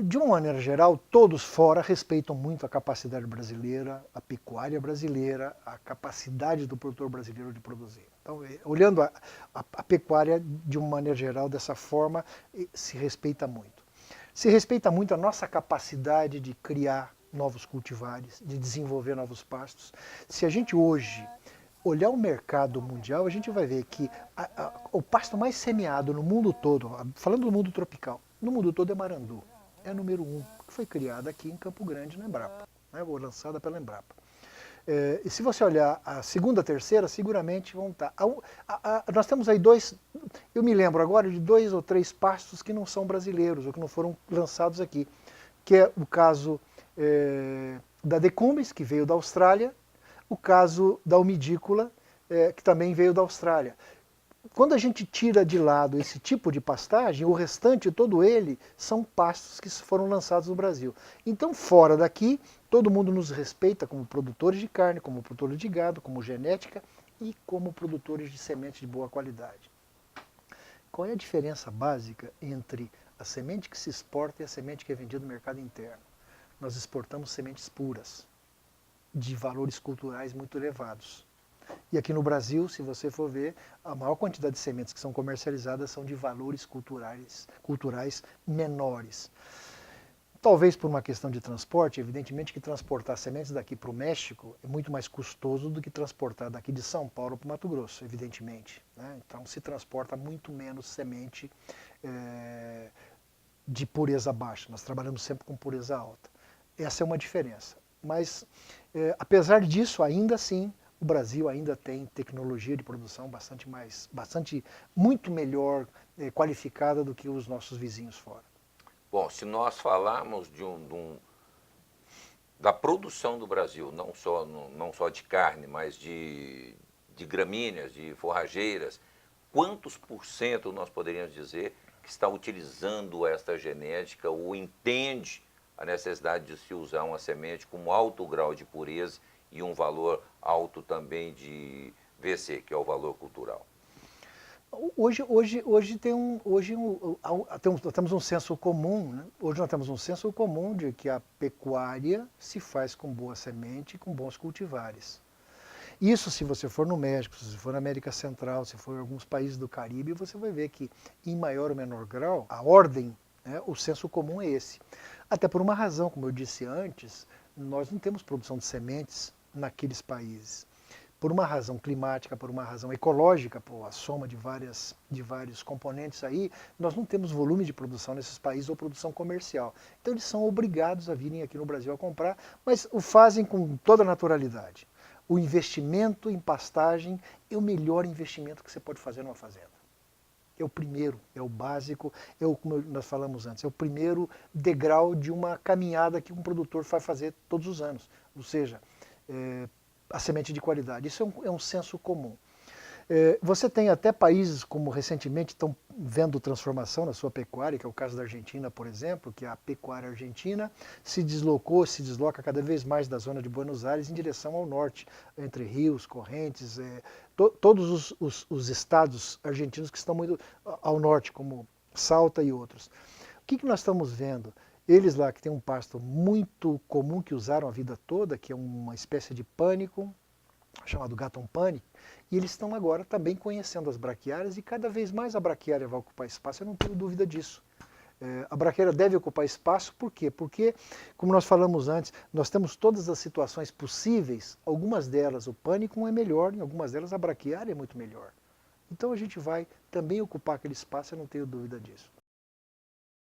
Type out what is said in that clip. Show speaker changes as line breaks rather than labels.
De uma maneira geral, todos fora respeitam muito a capacidade brasileira, a pecuária brasileira, a capacidade do produtor brasileiro de produzir. Então, olhando a pecuária de uma maneira geral, dessa forma, se respeita muito. Se respeita muito a nossa capacidade de criar novos cultivares, de desenvolver novos pastos. Se a gente hoje olhar o mercado mundial, a gente vai ver que o pasto mais semeado no mundo todo, falando do mundo tropical, no mundo todo é marandu. É a número 1, que foi criada aqui em Campo Grande, na Embrapa, né, ou lançada pela Embrapa. E se você olhar a segunda, a terceira, seguramente vão estar. Nós temos aí eu me lembro agora de 2 ou 3 pastos que não são brasileiros, ou que não foram lançados aqui, que é o caso da Decumbis, que veio da Austrália, o caso da umidícola, que também veio da Austrália. Quando a gente tira de lado esse tipo de pastagem, o restante, todo ele, são pastos que foram lançados no Brasil. Então, fora daqui, todo mundo nos respeita como produtores de carne, como produtores de gado, como genética e como produtores de sementes de boa qualidade. Qual é a diferença básica entre a semente que se exporta e a semente que é vendida no mercado interno? Nós exportamos sementes puras, de valores culturais muito elevados. E aqui no Brasil, se você for ver, a maior quantidade de sementes que são comercializadas são de valores culturais menores. Talvez por uma questão de transporte, evidentemente que transportar sementes daqui para o México é muito mais custoso do que transportar daqui de São Paulo para o Mato Grosso, evidentemente, né? Então se transporta muito menos semente de pureza baixa. Nós trabalhamos sempre com pureza alta. Essa é uma diferença. Mas, apesar disso, ainda assim, o Brasil ainda tem tecnologia de produção muito melhor qualificada do que os nossos vizinhos fora.
Bom, se nós falarmos da produção do Brasil, não só de carne, mas de gramíneas, de forrageiras, quantos por cento nós poderíamos dizer que está utilizando esta genética ou entende a necessidade de se usar uma semente com alto grau de pureza e um valor alto também de VC, que é o valor cultural?
Hoje nós temos um senso comum, né? Hoje nós temos um senso comum de que a pecuária se faz com boa semente e com bons cultivares. Isso, se você for no México, se você for na América Central, se for em alguns países do Caribe, você vai ver que, em maior ou menor grau, a ordem, né, o senso comum é esse. Até por uma razão, como eu disse antes, nós não temos produção de sementes naqueles países. Por uma razão climática, por uma razão ecológica, por a soma de vários componentes aí, nós não temos volume de produção nesses países ou produção comercial. Então eles são obrigados a virem aqui no Brasil a comprar, mas o fazem com toda naturalidade. O investimento em pastagem é o melhor investimento que você pode fazer numa fazenda. É o primeiro, é o básico, como nós falamos antes, é o primeiro degrau de uma caminhada que um produtor vai fazer todos os anos. Ou seja, a semente de qualidade. Isso é um senso comum. Você tem até países como recentemente estão vendo transformação na sua pecuária, que é o caso da Argentina, por exemplo, que a pecuária argentina se desloca cada vez mais da zona de Buenos Aires em direção ao norte, entre rios, correntes, todos os estados argentinos que estão muito ao norte, como Salta e outros. O que nós estamos vendo? Eles lá que têm um pasto muito comum que usaram a vida toda, que é uma espécie de pânico, chamado Gatton Panic, e eles estão agora também conhecendo as braquiárias e cada vez mais a braquiária vai ocupar espaço, eu não tenho dúvida disso. A braquiária deve ocupar espaço, por quê? Porque, como nós falamos antes, nós temos todas as situações possíveis, algumas delas o pânico é melhor, em algumas delas a braquiária é muito melhor. Então a gente vai também ocupar aquele espaço, eu não tenho dúvida disso.